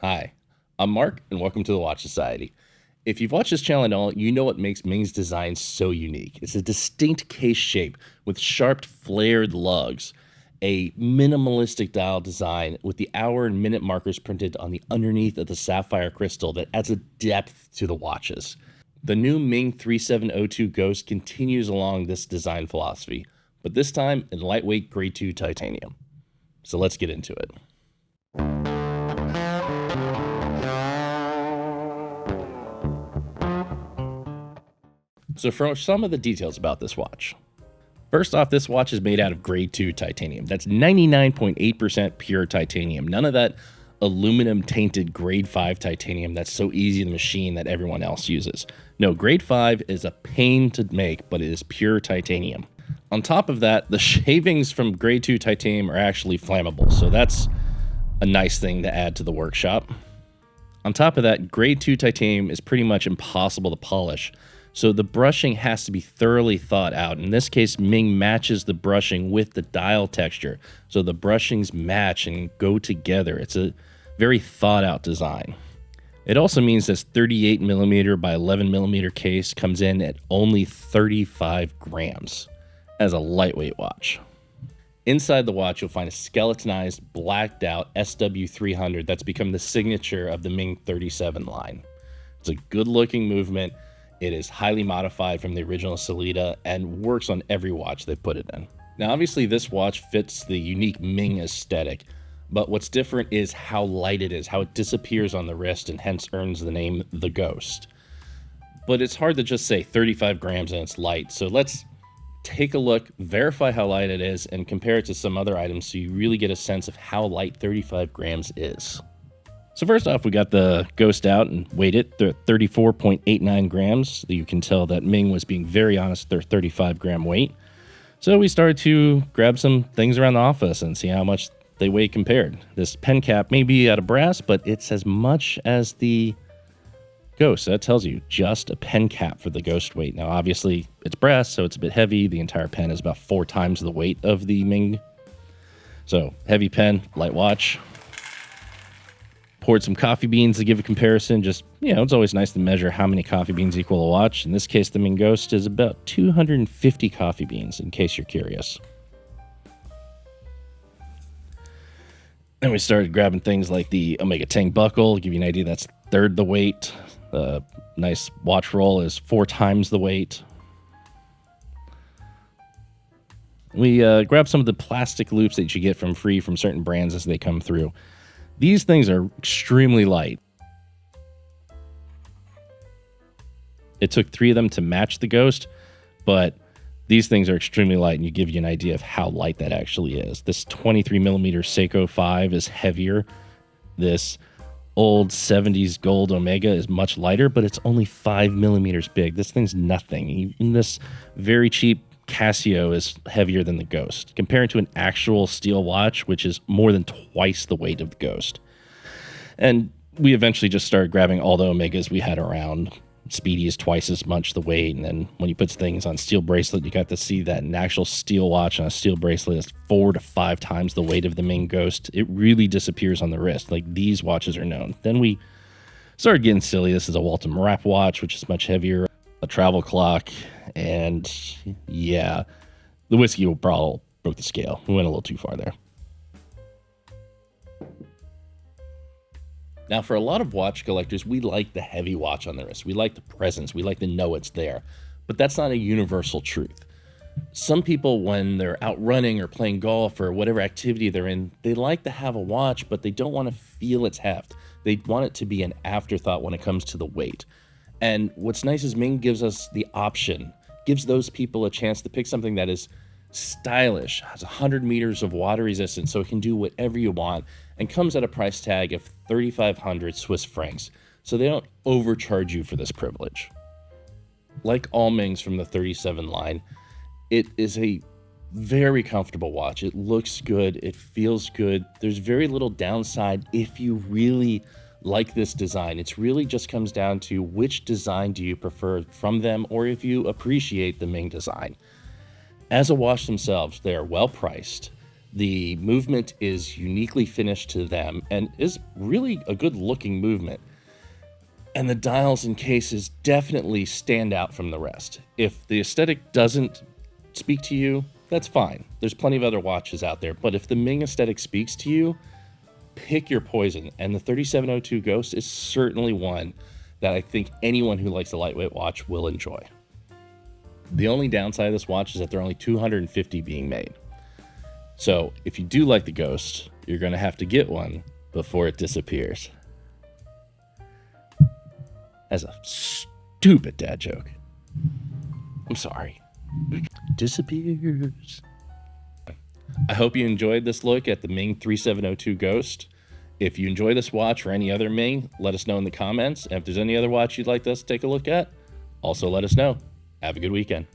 Hi, I'm Mark, and welcome to the Watch Society. If you've watched this channel at all, you know what makes Ming's design so unique. It's a distinct case shape with sharp, flared lugs, a minimalistic dial design with the hour and minute markers printed on the underneath of the sapphire crystal that adds a depth to the watches. The new Ming 3702 Ghost continues along this design philosophy, but this time in lightweight grade 2 titanium. So let's get into it. So for some of the details about this watch. First off, this watch is made out of grade 2 titanium. That's 99.8% pure titanium. None of that aluminum tainted grade 5 titanium that's so easy to machine that everyone else uses. No, grade 5 is a pain to make, but it is pure titanium. On top of that, the shavings from grade 2 titanium are actually flammable, so that's a nice thing to add to the workshop. On top of that, grade 2 titanium is pretty much impossible to polish, so the brushing has to be thoroughly thought out. In this case, Ming matches the brushing with the dial texture, so the brushings match and go together. It's a very thought out design. It also means this 38mm by 11mm case comes in at only 35 grams as a lightweight watch. Inside the watch, you'll find a skeletonized, blacked out SW300 that's become the signature of the Ming 37 line. It's a good looking movement. It is highly modified from the original Salida and works on every watch they put it in. Now, obviously, this watch fits the unique Ming aesthetic, but what's different is how light it is, how it disappears on the wrist and hence earns the name the Ghost. But it's hard to just say 35 grams and it's light, so let's take a look, verify how light it is, and compare it to some other items so you really get a sense of how light 35 grams is. So first off, we got the Ghost out and weighed it. They're at 34.89 grams. You can tell that Ming was being very honest with their 35 gram weight. So we started to grab some things around the office and see how much they weigh compared. This pen cap may be out of brass, but it's as much as the Ghost. That tells you just a pen cap for the Ghost weight. Now, obviously, it's brass, so it's a bit heavy. The entire pen is about 4 times the weight of the Ming. So heavy pen, light watch. Poured some coffee beans to give a comparison. Just, it's always nice to measure how many coffee beans equal a watch. In this case, the Ming Ghost is about 250 coffee beans, in case you're curious. Then we started grabbing things like the Omega Tang buckle. To give you an idea, that's third the weight. The nice watch roll is 4 times the weight. We grabbed some of the plastic loops that you get from certain brands as they come through. These things are extremely light. It took 3 of them to match the Ghost, but these things are extremely light, and you give you an idea of how light that actually is. This 23mm Seiko 5 is heavier. This old 70s gold Omega is much lighter, but it's only 5mm big. This thing's nothing. Even this very cheap Casio is heavier than the Ghost. Compared to an actual steel watch, which is more than twice the weight of the Ghost. And we eventually just started grabbing all the Omegas we had around. Speedy is twice as much the weight, and then when you put things on steel bracelet, you got to see that an actual steel watch on a steel bracelet is 4 to 5 times the weight of the Ming Ghost. It really disappears on the wrist. Like, these watches are known. Then we started getting silly. This is a Walton Wrap watch, which is much heavier, a travel clock, and yeah, the whiskey brawl broke the scale. We went a little too far there. Now, for a lot of watch collectors, we like the heavy watch on the wrist. We like the presence. We like to know it's there. But that's not a universal truth. Some people, when they're out running or playing golf or whatever activity they're in, they like to have a watch, but they don't want to feel its heft. They want it to be an afterthought when it comes to the weight. And what's nice is Ming gives us the option, gives those people a chance to pick something that is stylish, has 100 meters of water resistance, so it can do whatever you want, and comes at a price tag of 3,500 Swiss francs. So they don't overcharge you for this privilege. Like all Mings from the 37 line, it is a very comfortable watch. It looks good. It feels good. There's very little downside if you really like this design. It's really just comes down to which design do you prefer from them, or if you appreciate the Ming design. As a watch themselves, they are well priced. The movement is uniquely finished to them and is really a good looking movement. And the dials and cases definitely stand out from the rest. If the aesthetic doesn't speak to you, that's fine. There's plenty of other watches out there. But if the Ming aesthetic speaks to you, pick your poison. And the 3702 Ghost is certainly one that I think anyone who likes a lightweight watch will enjoy. The only downside of this watch is that there are only 250 being made. So if you do like the Ghost, you're going to have to get one before it disappears. That's a stupid dad joke. I'm sorry. Disappears. I hope you enjoyed this look at the Ming 3702 Ghost. If you enjoy this watch or any other Ming, let us know in the comments. And if there's any other watch you'd like us to take a look at, also let us know. Have a good weekend.